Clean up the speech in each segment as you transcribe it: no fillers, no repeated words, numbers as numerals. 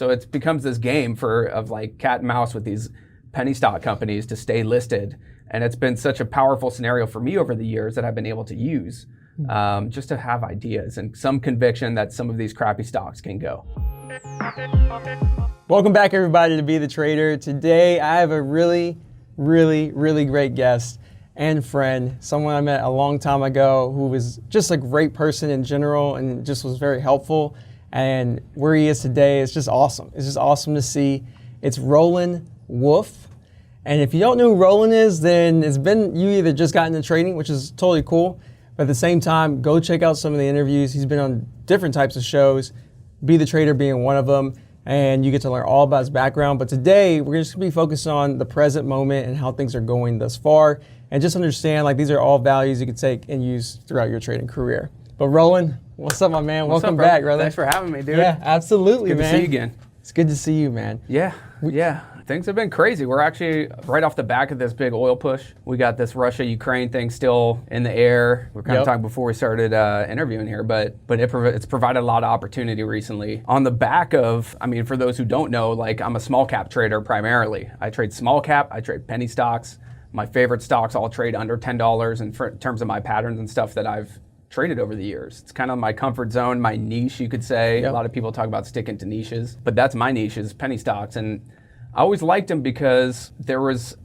So it becomes this game of like cat and mouse with these penny stock companies to stay listed. And it's been such a powerful scenario for me over the years that I've been able to use just to have ideas and some conviction that some of these crappy stocks can go. Welcome back, everybody, to Be the Trader. Today, I have a really great guest and friend, someone I met a long time ago who was just a great person in general and just was very helpful. And where he is today is just awesome. It's just awesome to see. It's Roland Wolf. And if you don't know who Roland is, then you either just got into trading, which is totally cool, but at the same time, go check out some of the interviews. He's been on different types of shows, Be the Trader being one of them, and you get to learn all about his background. But today, we're just gonna be focused on the present moment and how things are going thus far, and just understand like these are all values you can take and use throughout your trading career. But Roland, what's up, my man? Welcome back, brother. Thanks for having me, dude. Yeah, absolutely, Good man. to see you again. It's good to see you, man. Yeah. Things have been crazy. We're actually right off the back of this big oil push. We got this Russia-Ukraine thing still in the air. We're kind of talking before we started interviewing here, but it's provided a lot of opportunity recently. On the back of, I mean, for those who don't know, like I'm a small cap trader primarily. I trade small cap, I trade penny stocks. My favorite stocks all trade under $10 in terms of my patterns and stuff that I've traded over the years. It's kind of my comfort zone, my niche, you could say. Yep. A lot of people talk about sticking to niches, but that's my niche is penny stocks. And I always liked them because there was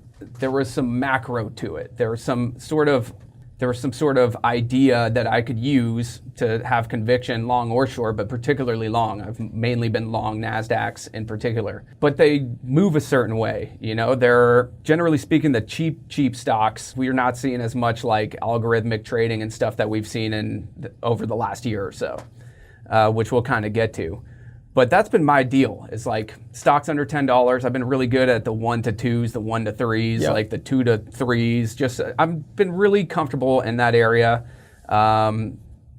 some macro to it. There was some sort of idea that I could use to have conviction, long or short, but particularly long. I've mainly been long NASDAQs in particular, but they move a certain way. You know, they're generally speaking the cheap stocks. We are not seeing as much like algorithmic trading and stuff that we've seen over the last year or so, which we'll kind of get to. But that's been my deal. It's like stocks under $10. I've been really good at the 1 to 2s, the 1 to 3s, like the 2 to 3s. I've been really comfortable in that area.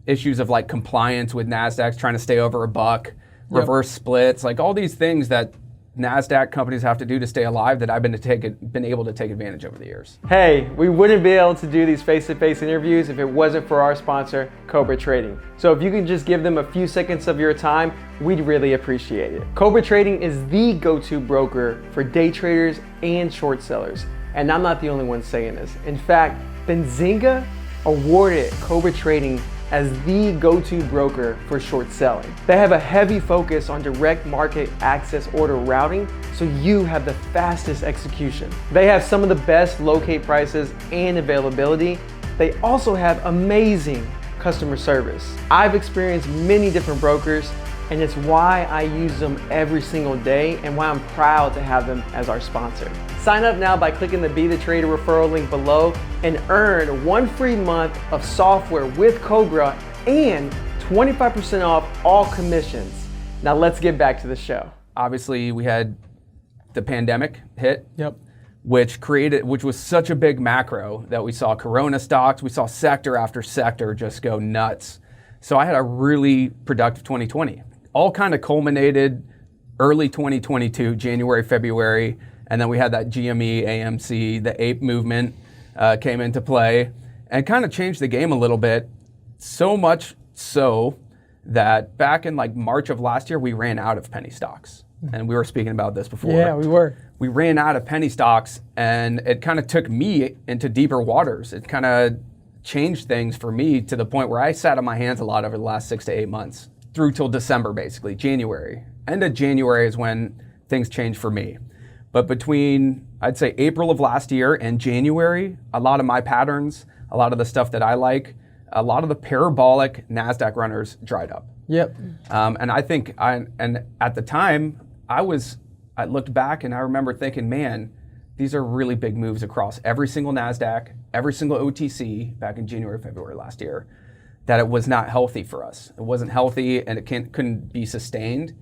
Issues of like compliance with NASDAQ, trying to stay over $1, reverse splits, like all these things that NASDAQ companies have to do to stay alive that I've been able to take advantage over the years. Hey, we wouldn't be able to do these face-to-face interviews if it wasn't for our sponsor, Cobra Trading. So if you can just give them a few seconds of your time, we'd really appreciate it. Cobra Trading is the go-to broker for day traders and short sellers. And I'm not the only one saying this. In fact, Benzinga awarded Cobra Trading as the go-to broker for short selling. They have a heavy focus on direct market access order routing, so you have the fastest execution. They have some of the best locate prices and availability. They also have amazing customer service. I've experienced many different brokers, and it's why I use them every single day and why I'm proud to have them as our sponsor. Sign up now by clicking the Be the Trader referral link below and earn 1 free month of software with Cobra and 25% off all commissions. Now let's get back to the show. Obviously, we had the pandemic hit, which was such a big macro that we saw Corona stocks, we saw sector after sector just go nuts. So I had a really productive 2020. All kind of culminated early 2022, January, February, and then we had that GME, AMC, the ape movement came into play and kind of changed the game a little bit. So much so that back in like March of last year, we ran out of penny stocks. And we were speaking about this before. Yeah, we were. We ran out of penny stocks and it kind of took me into deeper waters. It kind of changed things for me to the point where I sat on my hands a lot over the last 6 to 8 months through till December, basically, January. End of January is when things changed for me. But between, I'd say, April of last year and January, a lot of my patterns, a lot of the stuff that I like, a lot of the parabolic NASDAQ runners dried up. Yep. And I think, and at the time, I looked back and I remember thinking, man, these are really big moves across every single NASDAQ, every single OTC back in January, February last year, that it was not healthy for us. It wasn't healthy and it couldn't be sustained.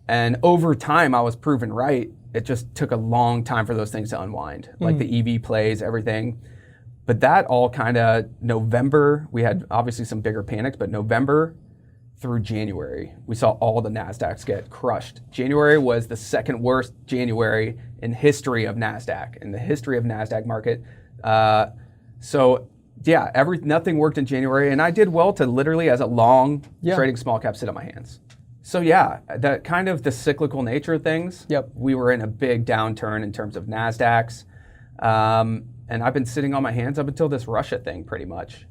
And over time, I was proven right. It just took a long time for those things to unwind, like the EV plays, everything. But that all kind of November, we had obviously some bigger panics, but November through January, we saw all the NASDAQs get crushed. January was the second worst January in history of NASDAQ, in the history of NASDAQ market. So yeah, nothing worked in January, and I did well to literally, as a long trading small cap, sit on my hands. So yeah, that kind of the cyclical nature of things. Yep. We were in a big downturn in terms of NASDAQs. And I've been sitting on my hands up until this Russia thing pretty much.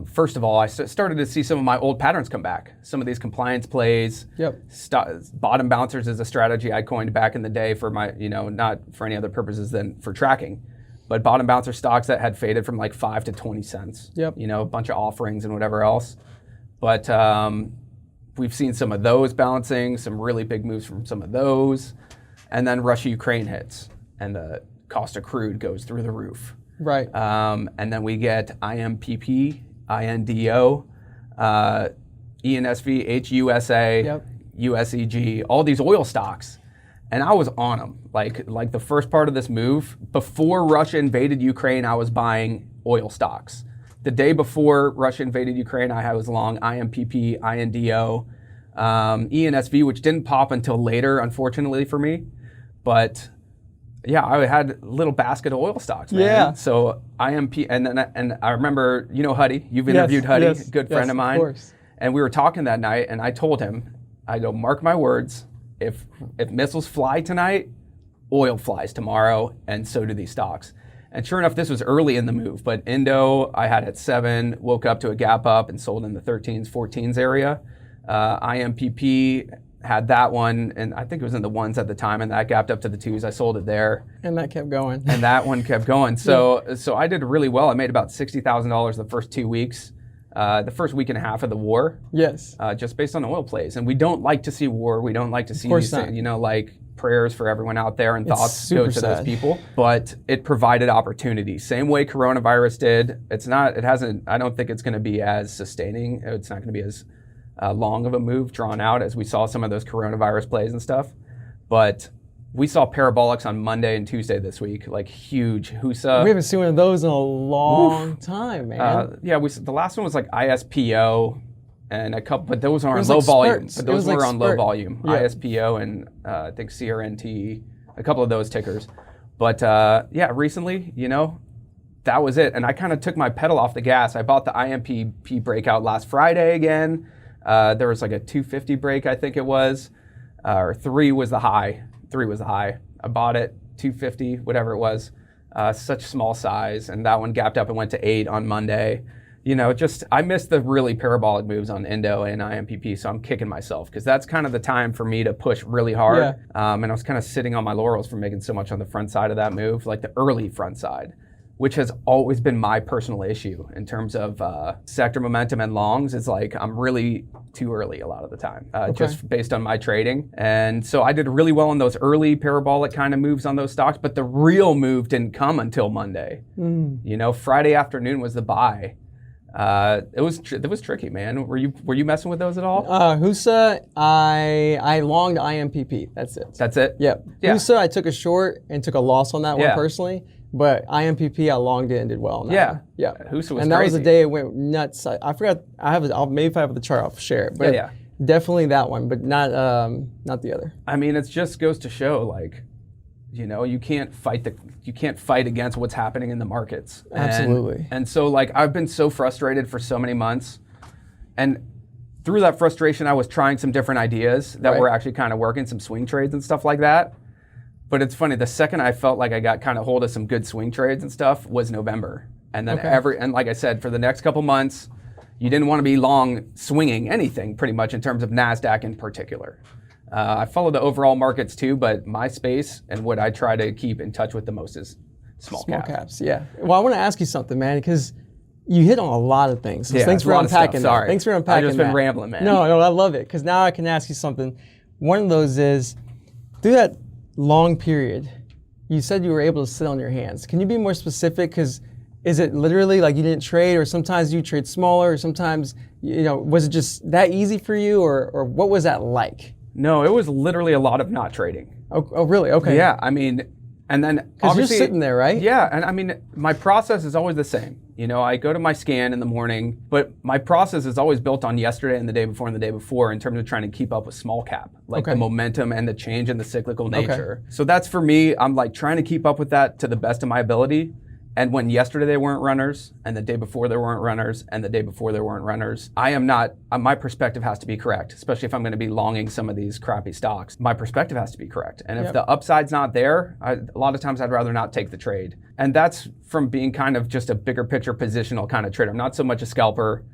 First of all, I started to see some of my old patterns come back. Some of these compliance plays. Yep. Bottom bouncers is a strategy I coined back in the day for my, not for any other purposes than for tracking. But bottom bouncer stocks that had faded from like 5 to 20 cents. Yep. A bunch of offerings and whatever else. But we've seen some of those bouncing, some really big moves from some of those. And then Russia-Ukraine hits and the cost of crude goes through the roof. Right. And then we get IMPP, INDO, ENSV, HUSA, Yep. USEG, all these oil stocks. And I was on them. Like the first part of this move, before Russia invaded Ukraine, I was buying oil stocks. The day before Russia invaded Ukraine, I was long IMPP, INDO, ENSV, which didn't pop until later, unfortunately for me. But yeah, I had a little basket of oil stocks, man. Yeah. So IMP, and I remember, Huddy, you've interviewed Huddy, yes, a good friend of mine. Of course. And we were talking that night, and I told him, I go, mark my words, if missiles fly tonight, oil flies tomorrow, and so do these stocks. And sure enough, this was early in the move, but Indo, I had at 7, woke up to a gap up and sold in the 13s, 14s area. IMPP had that one, and I think it was in the 1s at the time, and that gapped up to the 2s. I sold it there. And that kept going. And that one kept going. So I did really well. I made about $60,000 the first 2 weeks, the first week and a half of the war. Yes. Just based on oil plays. And we don't like to see war. We don't like to see course these things, like prayers for everyone out there and thoughts go to those people. But it provided opportunity. Same way coronavirus did. I don't think it's going to be as sustaining. It's not going to be as long of a move drawn out as we saw some of those coronavirus plays and stuff. But we saw parabolics on Monday and Tuesday this week, like huge HUSA. We haven't seen one of those in a long time, man. Yeah, the last one was like ISPO and a couple, but those are on was low like volume. spurts. But It was those were like on low spurt. volume. Yeah. ISPO and I think CRNT, a couple of those tickers. But yeah, recently, that was it. And I kind of took my pedal off the gas. I bought the IMPP breakout last Friday again. There was like a 250 break, I think it was, or 3 was the high. 3 was the high. I bought it, 250, whatever it was. Such small size, and that one gapped up and went to 8 on Monday. I missed the really parabolic moves on Indo and IMPP, so I'm kicking myself because that's kind of the time for me to push really hard. Yeah. And I was kind of sitting on my laurels for making so much on the front side of that move, like the early front side, which has always been my personal issue in terms of sector momentum and longs. It's like I'm really too early a lot of the time, just based on my trading. And so I did really well on those early parabolic kind of moves on those stocks, but the real move didn't come until Monday. Friday afternoon was the buy. It was tricky, man. Were you messing with those at all? HUSA, I longed IMPP. That's it. That's it? Yep. Yeah. HUSA, I took a short and took a loss on that one personally. But IMPP, I longed it and did well on that one. Yeah. HUSA was and that crazy. was the day it went nuts. I forgot. Maybe if I have the chart, I'll share it. But definitely that one, but not the other. I mean, it just goes to show, like, you can't fight against what's happening in the markets. Absolutely. And so, like, I've been so frustrated for so many months, and through that frustration, I was trying some different ideas that were actually kind of working, some swing trades and stuff like that. But it's funny, the second I felt like I got kind of hold of some good swing trades and stuff was November. And then and like I said, for the next couple months, you didn't want to be long swinging anything pretty much in terms of NASDAQ in particular. I follow the overall markets too, but my space and what I try to keep in touch with the most is small caps. Yeah. Well, I want to ask you something, man, because you hit on a lot of things. So Yeah, thanks it's for a lot of unpacking stuff. that. Sorry. Thanks for unpacking that. I've just been rambling, man. No, I love it, because now I can ask you something. One of those is, through that long period, you said you were able to sit on your hands. Can you be more specific? Because is it literally like you didn't trade, or sometimes you trade smaller, or sometimes, was it just that easy for you, or what was that like? No, it was literally a lot of not trading. Oh really? Okay. Yeah, I mean, and then because you're obviously sitting there, right? Yeah, and I mean, my process is always the same. I go to my scan in the morning, but my process is always built on yesterday and the day before and the day before in terms of trying to keep up with small cap, like the momentum and the change in the cyclical nature. So that's for me, I'm like trying to keep up with that to the best of my ability. And when yesterday they weren't runners, and the day before there weren't runners, and the day before there weren't runners, I am not, my perspective has to be correct, especially if I'm going to be longing some of these crappy stocks. My perspective has to be correct. And if the upside's not there, a lot of times I'd rather not take the trade. And that's from being kind of just a bigger picture positional kind of trader. I'm not so much a scalper.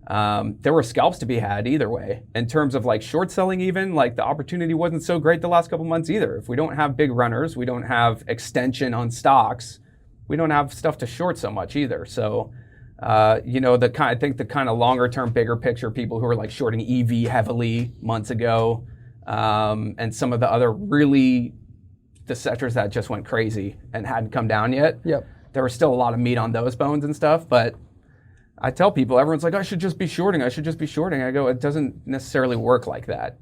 There were scalps to be had either way. In terms of like short selling even, like the opportunity wasn't so great the last couple months either. If we don't have big runners, we don't have extension on stocks, we don't have stuff to short so much either. So, I think the kind of longer term, bigger picture people who were like shorting EV heavily months ago, and some of the other the sectors that just went crazy and hadn't come down yet. Yep. There was still a lot of meat on those bones and stuff, but I tell people, everyone's like, I should just be shorting. I go, it doesn't necessarily work like that,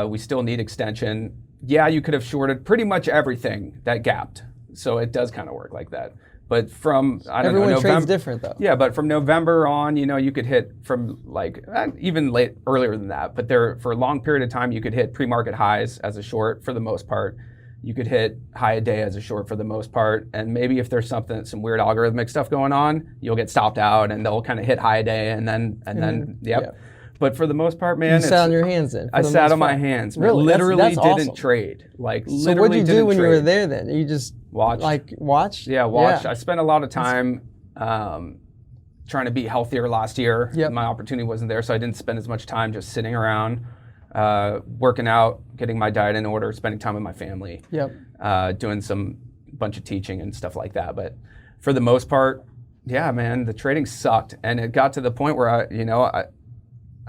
We still need extension. Yeah, you could have shorted pretty much everything that gapped. So it does kind of work like that. But from, Everyone trades different though. Yeah, but from November on, you could hit from like, even earlier than that. But for a long period of time, you could hit pre-market highs as a short for the most part. You could hit high a day as a short for the most part. And maybe if there's some weird algorithmic stuff going on, you'll get stopped out and they'll kind of hit high a day and then. But for the most part, man, you sat on your hands then. I sat on my hands. Really? Literally that's didn't awesome. trade. Like So literally what did you do when trade. you were there then? You just watched. Watched? Yeah, watched. Yeah. I spent a lot of time trying to be healthier last year. Yep. My opportunity wasn't there, so I didn't spend as much time just sitting around, working out, getting my diet in order, spending time with my family. Yep. Doing some bunch of teaching and stuff like that. But for the most part, yeah, man, the trading sucked, and it got to the point where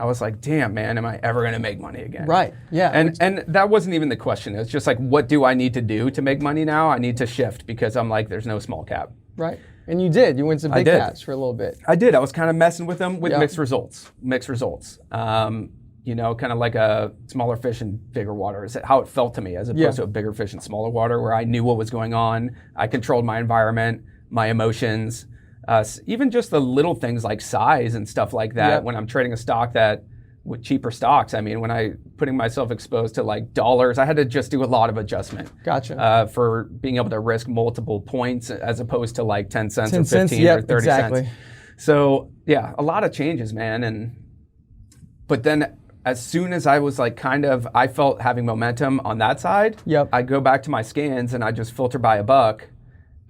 I was like, damn, man, am I ever going to make money again? Right. Yeah. And that wasn't even the question. It was just like, what do I need to do to make money now? I need to shift because I'm like, there's no small cap. Right. And you did. You went to big caps for a little bit. I did. I was kind of messing with them with mixed results. Kind of like a smaller fish in bigger water is how it felt to me, as opposed to a bigger fish in smaller water, where I knew what was going on. I controlled my environment, my emotions. Even just the little things like size and stuff like that. When I'm trading a stock with cheaper stocks, when I putting myself exposed to like dollars, I had to just do a lot of adjustment. Gotcha. For being able to risk multiple points as opposed to like 10 cents 10 or 15 cents, or 30 exactly. cents. So yeah, a lot of changes, man. But then as soon as I was like I felt having momentum on that side, I'd go back to my scans and I just filter by $1.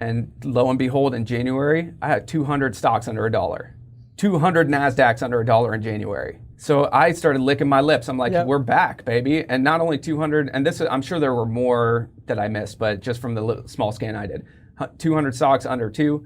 And lo and behold, in January, I had 200 stocks under $1, 200 NASDAQs under $1 in January. So I started licking my lips. I'm like, we're back, baby. And not only 200, and I'm sure there were more that I missed, but just from the small scan I did, 200 stocks under 2,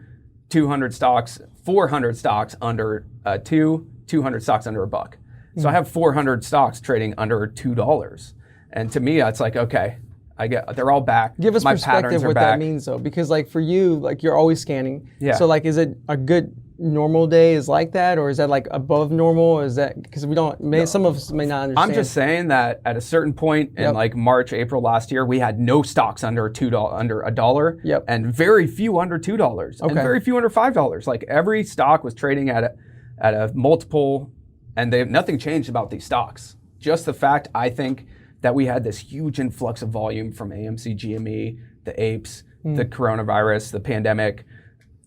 200 stocks, 400 stocks under 2, 200 stocks under $1. So I have 400 stocks trading under $2. And to me, it's like, okay, they're all back. Give us my perspective what that means though, because like for you, like you're always scanning. Yeah. So like, is it a good normal day is like that, or is that like above normal? Is that because some of us may not understand? I'm just saying that at a certain point in like March, April last year, we had no stocks under $1, and very few under $2, and very few under $5. Like every stock was trading at a multiple, and nothing changed about these stocks. Just the fact, I think, that we had this huge influx of volume from AMC, GME, the apes, the coronavirus, the pandemic,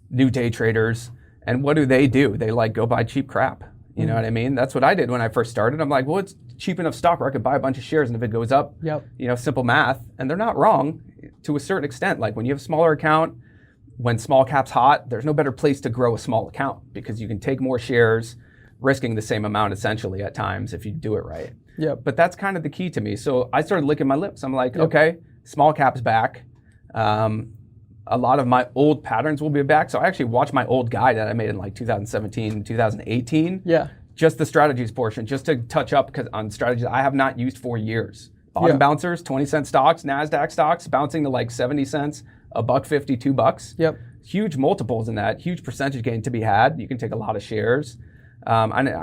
new day traders. And what do? They like go buy cheap crap. You know what I mean? That's what I did when I first started. I'm like, well, it's cheap enough stock where I could buy a bunch of shares, and if it goes up, simple math. And they're not wrong to a certain extent. Like when you have a smaller account, when small cap's hot, there's no better place to grow a small account because you can take more shares, risking the same amount essentially at times if you do it right. But that's kind of the key to me. So I started licking my lips. I'm like, okay, small cap's back. A lot of my old patterns will be back. So I actually watched my old guide that I made in like 2017, 2018. Just the strategies portion, just to touch up on strategies I have not used for years. Bottom bouncers, 20-cent stocks, NASDAQ stocks, bouncing to like 70 cents, $1.50, $2. Huge multiples in that, huge percentage gain to be had. You can take a lot of shares.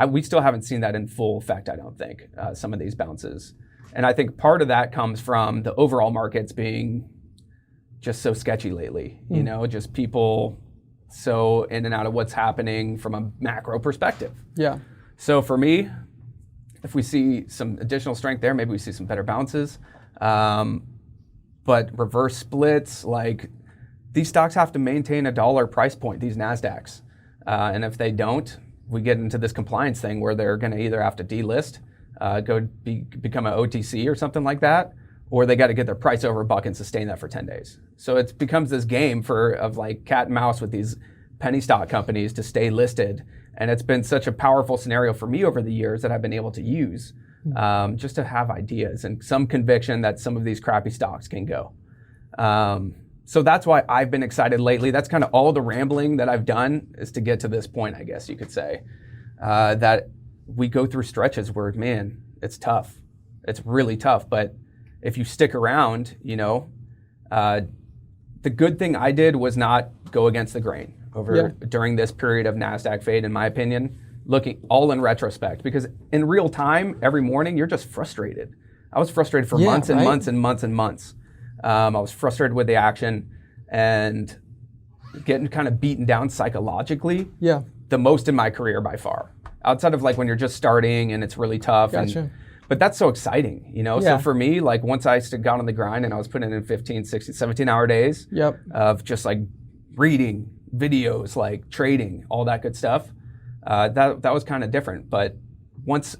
We still haven't seen that in full effect, I don't think, some of these bounces. And I think part of that comes from the overall markets being just so sketchy lately, just people so in and out of what's happening from a macro perspective. So for me, if we see some additional strength there, maybe we see some better bounces. But reverse splits, like these stocks have to maintain $1 price point, these NASDAQs. And if they don't, we get into this compliance thing where they're going to either have to delist, become an OTC or something like that, or they got to get their price over $1 and sustain that for 10 days. So it becomes this game of like cat and mouse with these penny stock companies to stay listed. And it's been such a powerful scenario for me over the years that I've been able to use just to have ideas and some conviction that some of these crappy stocks can go. So that's why I've been excited lately. That's kind of all the rambling that I've done is to get to this point, I guess you could say, that we go through stretches where, man, it's tough. It's really tough. But if you stick around, the good thing I did was not go against the grain during this period of NASDAQ fade, in my opinion, looking all in retrospect, because in real time, every morning, you're just frustrated. I was frustrated for months and months and months and months. I was frustrated with the action and getting kind of beaten down psychologically. Yeah. The most in my career by far. Outside of like when you're just starting and it's really tough. Gotcha. But that's so exciting, So for me, like once I got on the grind and I was putting in 15, 16, 17-hour days of just like reading videos, like trading, all that good stuff, that was kind of different. But once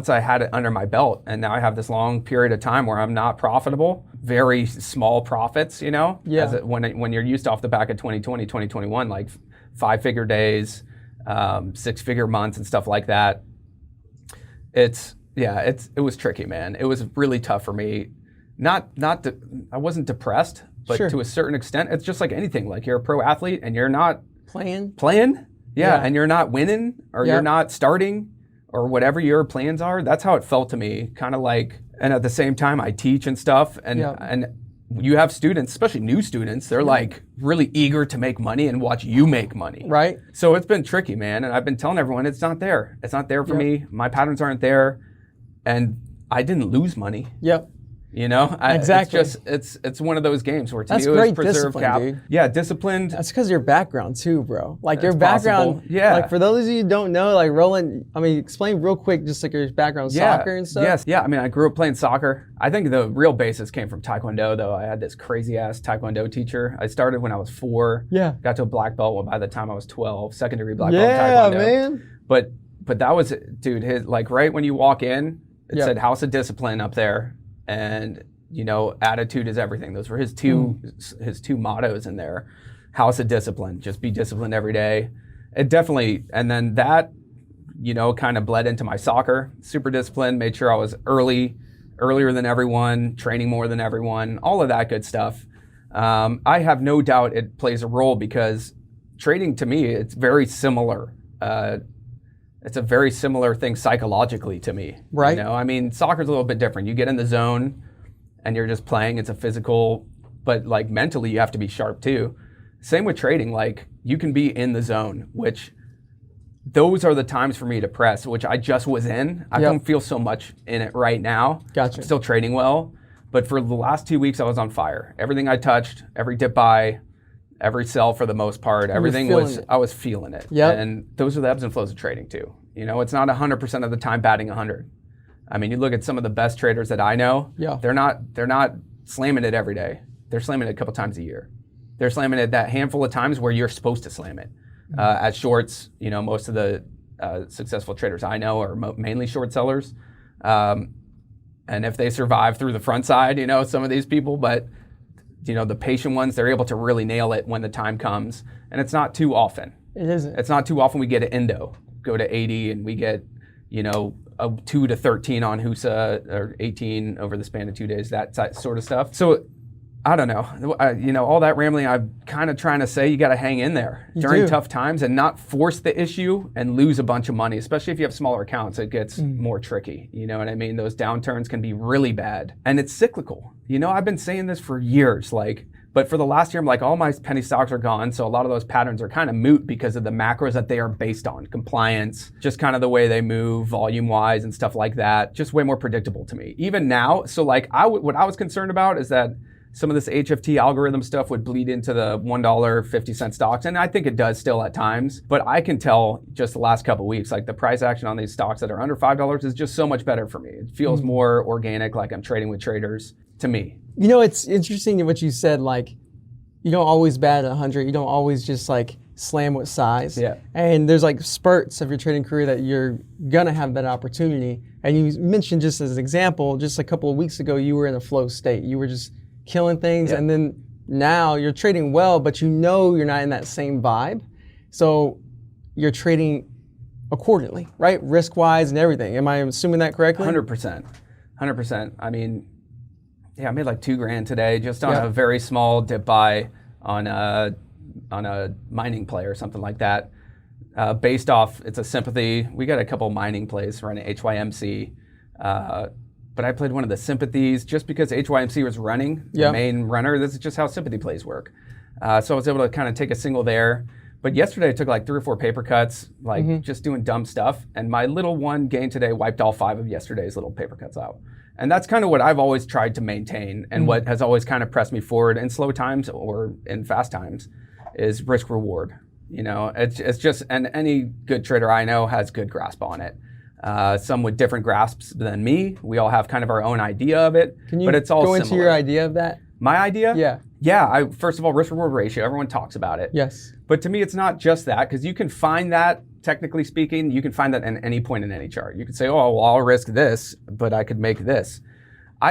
I had it under my belt, and now I have this long period of time where I'm not profitable, very small profits, when you're used to off the back of 2020, 2021, like 5-figure days, 6-figure months and stuff like that. It was tricky, man. It was really tough for me. I wasn't depressed, but to a certain extent, it's just like anything. Like you're a pro athlete and you're not playing, and you're not winning or you're not starting, or whatever your plans are. That's how it felt to me, kind of like, and at the same time I teach and stuff, and you have students, especially new students, they're like really eager to make money and watch you make money. Right. So it's been tricky, man, and I've been telling everyone it's not there. It's not there for me. My patterns aren't there, and I didn't lose money. Yep. Exactly. It's one of those games where to me it was preserve cap. Dude. Yeah, disciplined. That's because your background too, bro. Like your background. Possible. Yeah. Like for those of you who don't know, like Roland, explain real quick just like your background, soccer and stuff. Yes. Yeah. I grew up playing soccer. I think the real basis came from Taekwondo, though. I had this crazy ass Taekwondo teacher. I started when I was 4. Yeah. Got to a black belt by the time I was 12. Second-degree black belt in Taekwondo. Yeah, man. But that was, dude. His right when you walk in, it said House of Discipline up there. And attitude is everything. Those were his two mottos in there. House of Discipline, just be disciplined every day. It definitely, and then that, kind of bled into my soccer. Super disciplined, made sure I was earlier than everyone, training more than everyone, all of that good stuff. I have no doubt it plays a role because trading to me, it's very similar. It's a very similar thing psychologically to me. Right. Soccer's a little bit different. You get in the zone and you're just playing. It's a physical, but like mentally you have to be sharp too. Same with trading. Like you can be in the zone, which those are the times for me to press, which I just was in. I don't feel so much in it right now. Gotcha. I'm still trading well, but for the last 2 weeks I was on fire. Everything I touched, every dip buy, every sell for the most part, everything I was feeling it. Yeah. And those are the ebbs and flows of trading too. It's not 100% of the time batting 100. You look at some of the best traders that I know, they're not slamming it every day. They're slamming it a couple times a year. They're slamming it that handful of times where you're supposed to slam it. At shorts, most of the successful traders I know are mainly short sellers. And if they survive through the front side, some of these people, but the patient ones, they're able to really nail it when the time comes. And it's not too often. It isn't. It's not too often we get an endo, go to 80 and we get, a 2 to 13 on HUSA or 18 over the span of 2 days, that sort of stuff. So I don't know. All that rambling, I'm kind of trying to say you got to hang in there during tough times and not force the issue and lose a bunch of money, especially if you have smaller accounts. It gets more tricky. You know what I mean? Those downturns can be really bad and it's cyclical. I've been saying this for years, but for the last year, I'm like, all my penny stocks are gone. So a lot of those patterns are kind of moot because of the macros that they are based on. Compliance, just kind of the way they move volume wise and stuff like that. Just way more predictable to me. Even now, so what I was concerned about is that some of this HFT algorithm stuff would bleed into the $1.50 stocks. And I think it does still at times. But I can tell just the last couple of weeks, like the price action on these stocks that are under $5 is just so much better for me. It feels more organic, like I'm trading with traders to me. It's interesting what you said, you don't always bat at 100. You don't always just like slam with size. Yeah. And there's like spurts of your trading career that you're gonna have that opportunity. And you mentioned, just as an example, just a couple of weeks ago, you were in a flow state. You were just killing things, and then now you're trading well, but you know you're not in that same vibe. So you're trading accordingly, right? Risk-wise and everything. Am I assuming that correctly? 100%. 100%. I mean, I made like $2,000 today just on a very small dip buy on a mining play or something like that. Based off, it's a sympathy. We got a couple mining plays running HYMC, but I played one of the sympathies just because HYMC was running, the main runner. This is just how sympathy plays work. So I was able to kind of take a single there. But yesterday I took like 3 or 4 paper cuts, like just doing dumb stuff. And my little one gain today wiped all 5 of yesterday's little paper cuts out. And that's kind of what I've always tried to maintain, and what has always kind of pressed me forward in slow times or in fast times is risk reward. You know, it's just, and any good trader I know has good grasp on it. Some with different grasps than me. We all have kind of our own idea of it. Can you but it's all go into your idea of that? My idea? Yeah. Yeah, first of all, risk reward ratio, everyone talks about it. Yes. But to me, it's not just that, because you can find that, technically speaking, you can find that in any point in any chart. You could say, oh, well, I'll risk this, but I could make this.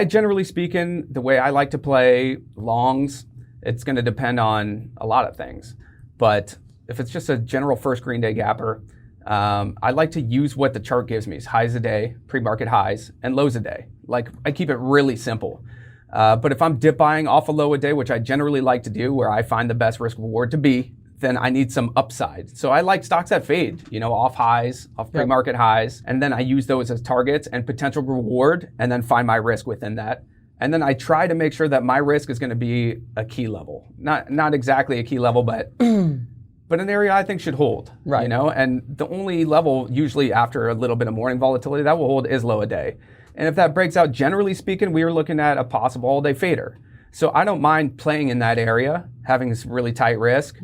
Generally speaking, the way I like to play longs, it's going to depend on a lot of things. But if it's just a general first green day gapper, I like to use what the chart gives me. It's highs a day, pre-market highs, and lows a day. Like, I keep it really simple. But if I'm dip buying off a low a day, which I generally like to do, where I find the best risk reward to be, then I need some upside. So I like stocks that fade, you know, off highs, off pre-market highs, and then I use those as targets and potential reward, and then find my risk within that. And then I try to make sure that my risk is going to be a key level, not exactly a key level, but but an area I think should hold, right? You know, and the only level usually after a little bit of morning volatility that will hold is low a day. And if that breaks out, generally speaking, we are looking at a possible all-day fader. So I don't mind playing in that area, having this really tight risk,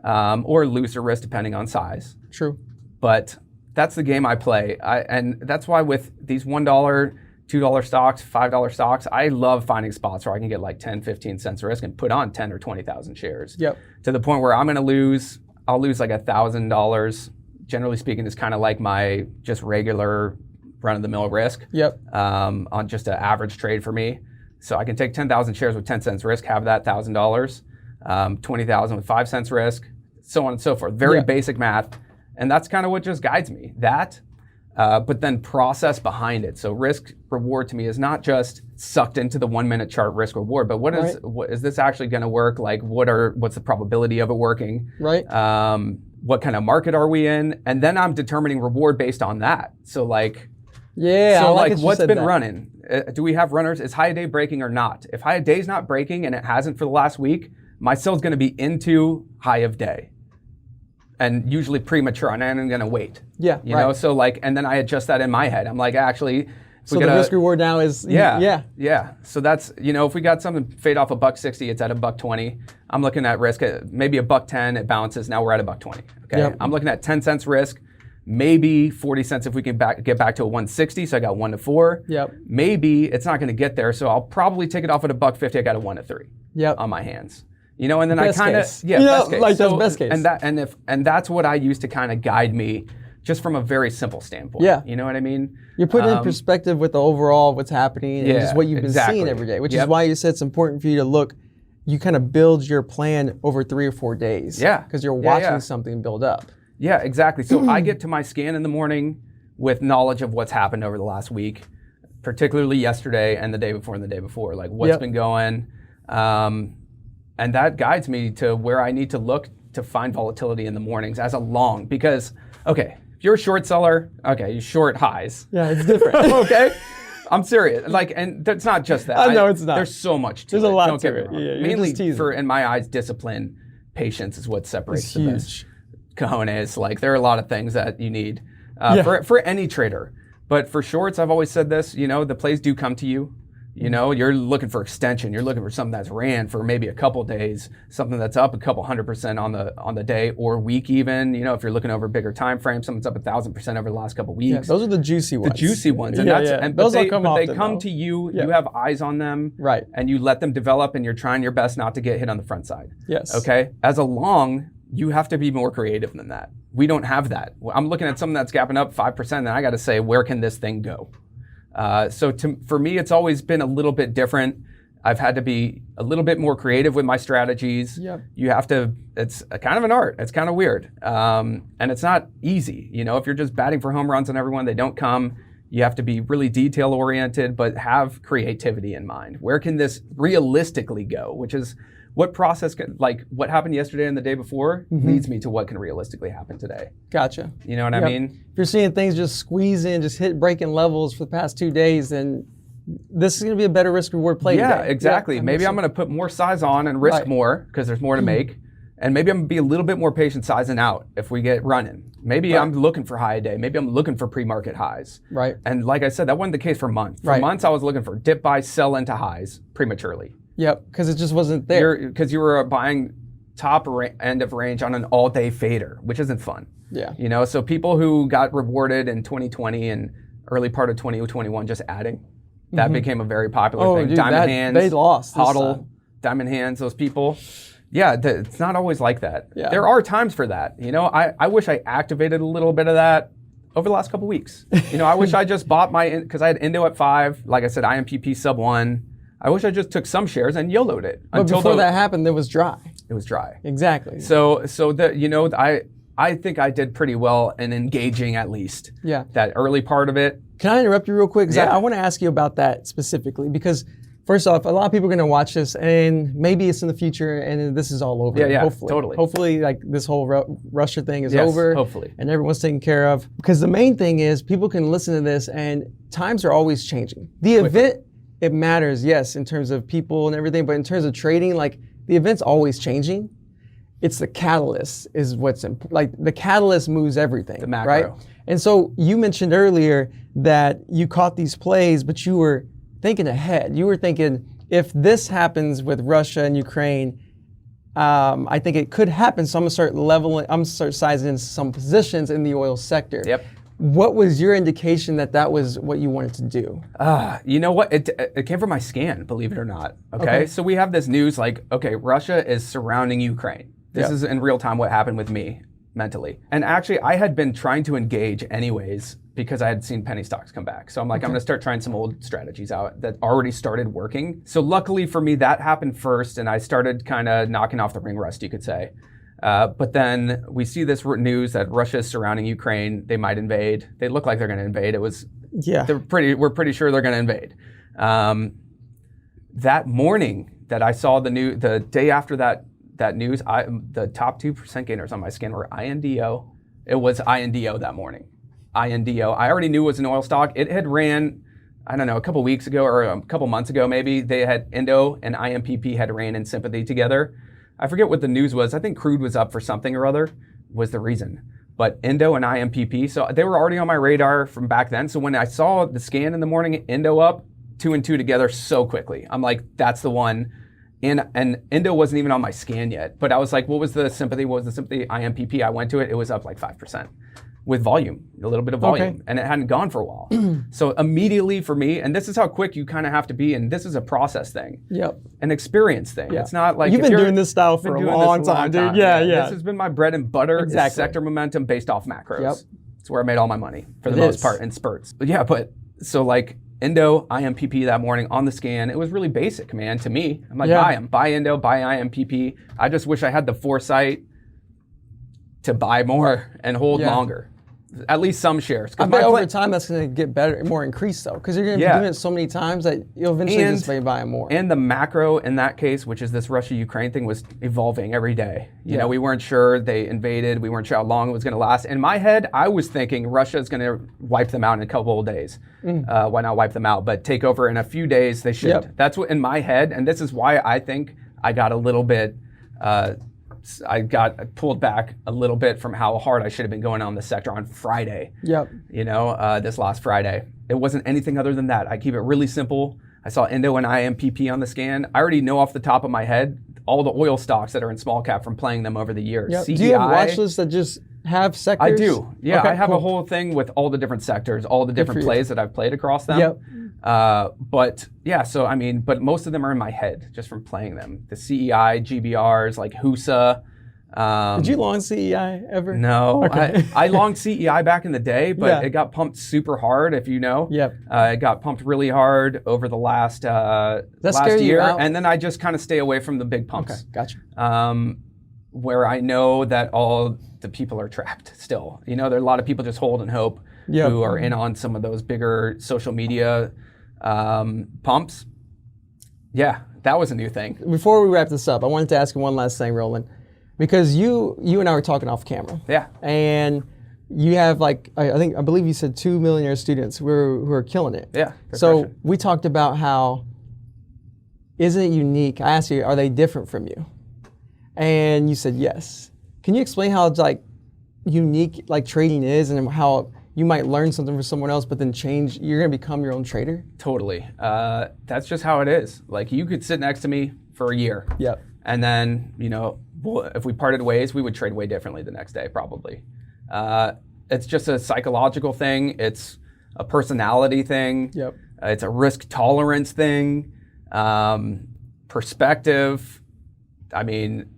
or looser risk depending on size. True. But that's the game I play. And that's why with these $1, $2 stocks, $5 stocks, I love finding spots where I can get like 10, 15 cents risk and put on 10 or 20,000 shares. To the point where I'm going to lose, I'll lose like $1,000. Generally speaking, is kind of like my just regular run-of-the-mill risk on just an average trade for me. So I can take 10,000 shares with 10 cents risk, have that $1,000, 20,000 with 5 cents risk, so on and so forth. Very basic math. And that's kind of what just guides me. That, but then process behind it. So risk reward to me is not just sucked into the 1 minute chart risk reward, but what is this actually going to work? Like what's the probability of it working? What kind of market are we in? And then I'm determining reward based on that. So like, what's been running? Do we have runners? Is high day breaking or not? If high day's not breaking and it hasn't for the last week, my sell's going to be into high of day, and usually premature, and I'm going to wait. You know, so like, and then I adjust that in my head. I'm like, actually, so the risk reward now is So that's, you know, if we got something fade off $1.60, it's at $1.20. I'm looking at risk at maybe $1.10. It bounces. Now we're at $1.20. Okay, I'm looking at 10 cents risk. Maybe 40 cents if we can get back to a 160, so I got 1 to 4. Maybe it's not going to get there, so I'll probably take it off at $1.50. I got a 1 to 3 on my hands. You know, and then best I kind of best case. Like that's best case. And that's what I use to kind of guide me, just from a very simple standpoint. You know what I mean? You're putting in perspective with the overall what's happening and just what you've been seeing every day, which is why you said it's important for you to look. You kind of build your plan over 3 or 4 days. Because you're watching something build up. Yeah, exactly. So I get to my scan in the morning with knowledge of what's happened over the last week, particularly yesterday and the day before and the day before, like what's been going. And that guides me to where I need to look to find volatility in the mornings as a long. Because, okay, if you're a short seller, okay, you short highs. It's different. Okay? I'm serious. Like, and it's not just that. I know it's not. There's so much to it. There's a lot to it. Mainly in my eyes, discipline, patience is what separates the best. Cojones, like there are a lot of things that you need for any trader. But for shorts, I've always said this, you know, the plays do come to you. You know, you're looking for extension. You're looking for something that's ran for maybe a couple days, something that's up a couple 100% on the day or week even. You know, if you're looking over a bigger time frame, something's up 1,000% over the last couple weeks. Yeah, those are the juicy ones. The juicy ones, and those they often, come to you. You have eyes on them, right? And you let them develop, and you're trying your best not to get hit on the front side. Yes. Okay. As a long, you have to be more creative than that. We don't have that. I'm looking at something that's gapping up 5%, and I got to say, where can this thing go? For me, it's always been a little bit different. I've had to be a little bit more creative with my strategies. Yep. You have to, it's a kind of an art. It's kind of weird. And it's not easy. You know, if you're just batting for home runs on everyone, they don't come. You have to be really detail oriented, but have creativity in mind. Where can this realistically go? Which is what process, like what happened yesterday and the day before leads me to what can realistically happen today. Gotcha. You know what I mean? If you're seeing things just squeeze in, just hit breaking levels for the past 2 days, then this is going to be a better risk reward play Yeah, today. exactly. Yeah, maybe I'm going to put more size on and risk more because there's more to make. And maybe I'm going to be a little bit more patient sizing out if we get running. Maybe I'm looking for high a day. Maybe I'm looking for pre-market highs. Right. And like I said, that wasn't the case for months. For months, I was looking for dip buy, sell into highs prematurely. Yep, because it just wasn't there. Because you were buying top end of range on an all-day fader, which isn't fun. Yeah. You know, so people who got rewarded in 2020 and early part of 2021 just adding, that became a very popular thing. Dude, Diamond hands, they lost. HODL, diamond hands, those people. Yeah, it's not always like that. Yeah. There are times for that. You know, I wish I activated a little bit of that over the last couple weeks. You know, I wish I just bought because I had Indo at 5. Like I said, IMPP sub 1. I wish I just took some shares and YOLO'd it. But before that happened, it was dry. It was dry. Exactly. So you know, I think I did pretty well in engaging at least. Yeah. That early part of it. Can I interrupt you real quick? Yeah. I want to ask you about that specifically because first off, a lot of people are going to watch this and maybe it's in the future and this is all over. Yeah, hopefully. totally. Hopefully like this whole Russia thing is over. Hopefully. And everyone's taken care of. Because the main thing is people can listen to this and times are always changing. The event, it matters, yes, in terms of people and everything, but in terms of trading, like the event's always changing. It's the catalyst is what's like the catalyst moves everything, the macro. Right? And so you mentioned earlier that you caught these plays, but you were thinking ahead. You were thinking if this happens with Russia and Ukraine, I think it could happen. So I'm gonna start leveling. I'm gonna start sizing in some positions in the oil sector. Yep. What was your indication that that was what you wanted to do? You know what? It came from my scan, believe it or not. Okay. So we have this news like, okay, Russia is surrounding Ukraine. This is in real time what happened with me mentally. And actually, I had been trying to engage anyways because I had seen penny stocks come back. So I'm like, I'm going to start trying some old strategies out that already started working. So luckily for me, that happened first. And I started kind of knocking off the ring rust, you could say. But then we see this news that Russia is surrounding Ukraine. They might invade. They look like they're going to invade. We're pretty sure they're going to invade. That morning that I saw the day after that news, the top 2% gainers on my scan were INDO. It was INDO that morning. INDO. I already knew it was an oil stock. It had ran, I don't know, a couple weeks ago or a couple months ago maybe. They had Indo and IMPP had ran in sympathy together. I forget what the news was. I think crude was up for something or other was the reason. But Indo and IMPP, so they were already on my radar from back then. So when I saw the scan in the morning, Indo up, 2 and 2 together so quickly. I'm like, that's the one. And Indo wasn't even on my scan yet. But I was like, what was the sympathy? What was the sympathy? IMPP, I went to it. It was up like 5% with volume, a little bit of volume. Okay. And it hadn't gone for a while. So immediately for me, and this is how quick you kind of have to be, and this is a process thing. Yep. An experience thing. Yeah. It's not like you've been doing this style for a long time, dude. Yeah. This has been my bread and butter. Exactly. Is sector momentum based off macros. Yep. It's where I made all my money for the most part in spurts. But so like Indo, IMPP that morning on the scan, it was really basic, man, to me. I'm like, buy Indo, buy IMPP. I just wish I had the foresight to buy more and hold longer. At least some shares. I bet over time that's going to get better, more increased though, because you're going to be doing it so many times that you'll eventually just be buying more. And the macro in that case, which is this Russia-Ukraine thing, was evolving every day. You know, we weren't sure they invaded. We weren't sure how long it was going to last. In my head, I was thinking Russia is going to wipe them out in a couple of days. Why not wipe them out? But take over in a few days, they should. Yep. That's what in my head, and this is why I think I got a little bit I got pulled back a little bit from how hard I should have been going on the sector on Friday. Yep. You know, this last Friday. It wasn't anything other than that. I keep it really simple. I saw Indo and IMPP on the scan. I already know off the top of my head all the oil stocks that are in small cap from playing them over the years. Yep. CEI, Do you have watch lists that just have sectors? I do. Yeah, Okay, I have cool. a whole thing with all the different sectors, all the different plays that I've played across them. Yep. But yeah, so I mean, but most of them are in my head just from playing them. The CEI, GBRs, like HUSA. Did you long CEI ever? No, Okay. I longed CEI back in the day, but Yeah. it got pumped super hard, if you know. Yep. It got pumped really hard over the last scare you year, out? and then I just kind of stay away from the big pumps. Okay, gotcha. Where I know that all the people are trapped still. You know, there are a lot of people just hold and hope Yep. who are in on some of those bigger social media pumps. Yeah, that was a new thing. Before we wrap this up, I wanted to ask you one last thing, Roland, because you and I were talking off camera. Yeah. And you have like, I believe you said 2 millionaire students who are killing it. Yeah. So crushing. we talked about how, isn't it unique? I asked you, are they different from you? And you said yes. Can you explain how it's like unique like trading is and how you might learn something from someone else, but then change, you're gonna become your own trader? Totally. That's just how it is. Like you could sit next to me for a year. Yep. And then, you know, if we parted ways, we would trade way differently the next day, probably. It's just a psychological thing. It's a personality thing. Yep. It's a risk tolerance thing. Perspective. I mean,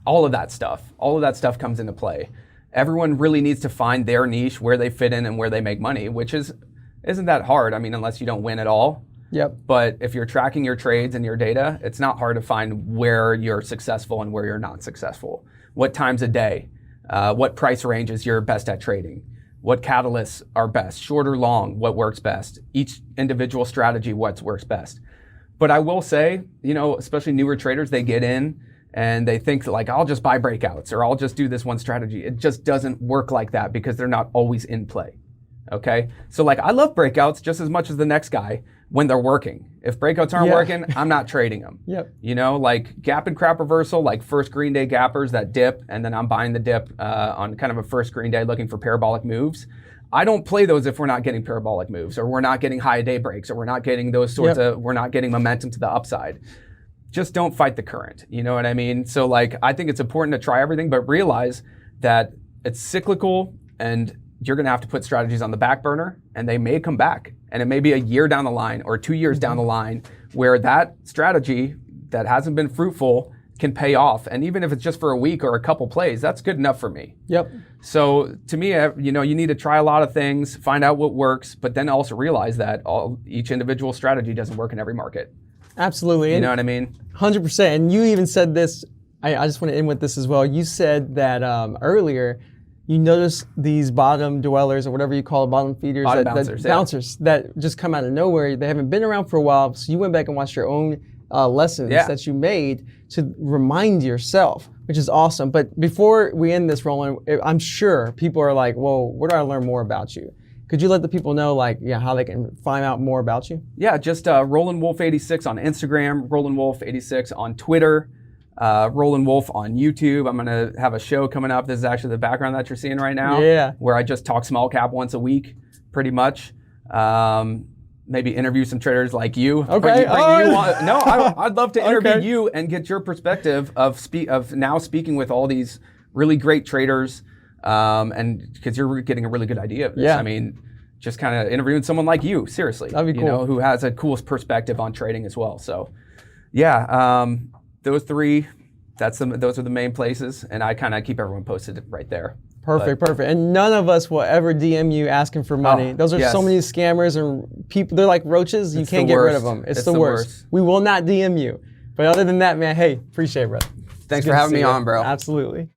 all of that stuff comes into play. Everyone really needs to find their niche, where they fit in and where they make money, which isn't that hard. I mean, unless you don't win at all. Yep. But if you're tracking your trades and your data, it's not hard to find where you're successful and where you're not successful. What times a day, what price ranges you're best at trading, what catalysts are best, short or long, what works best, each individual strategy, what works best. But I will say, you know, especially newer traders, they get in and they think like, I'll just buy breakouts or I'll just do this one strategy. It just doesn't work like that because they're not always in play. Okay. So like I love breakouts just as much as the next guy when they're working. If breakouts aren't working, I'm not trading them. Yep. You know, like gap and crap reversal, like first green day gappers that dip, and then I'm buying the dip on kind of a first green day looking for parabolic moves. I don't play those if we're not getting parabolic moves or we're not getting high day breaks or we're not getting those sorts of, we're not getting momentum to the upside. Just don't fight the current. You know what I mean? So like, I think it's important to try everything, but realize that it's cyclical and you're going to have to put strategies on the back burner and they may come back. And it may be a year down the line or 2 years down the line where that strategy that hasn't been fruitful can pay off. And even if it's just for a week or a couple plays, that's good enough for me. Yep. So to me, you know, you need to try a lot of things, find out what works, but then also realize that each individual strategy doesn't work in every market. Absolutely. You know what I mean? 100%. And you even said this, I just want to end with this as well. You said that earlier, you notice these bottom dwellers or whatever you call it, bottom feeders, bouncers that just come out of nowhere. They haven't been around for a while. So you went back and watched your own lessons that you made to remind yourself, which is awesome. But before we end this, Roland, I'm sure people are like, whoa, where do I learn more about you? Could you let the people know how they can find out more about you? Yeah, just Roland Wolf 86 on Instagram, Roland Wolf 86 on Twitter. Roland Wolf on YouTube. I'm going to have a show coming up. This is actually the background that you're seeing right now. Yeah. Where I just talk small cap once a week, pretty much. Maybe interview some traders like you. Okay. Bring you on. No, I'd love to interview you and get your perspective of now speaking with all these really great traders, and because you're getting a really good idea of this. Yeah. I mean, just kind of interviewing someone like you, seriously. That'd be cool. You know, who has a cool perspective on trading as well. So, yeah. Those three, those are the main places, and I kind of keep everyone posted right there. Perfect. And none of us will ever DM you asking for money. Those are so many scammers and people, they're like roaches. You can't get rid of them. It's the worst. We will not DM you. But other than that, man, hey, appreciate it, brother. Thanks for having me on, bro. Absolutely.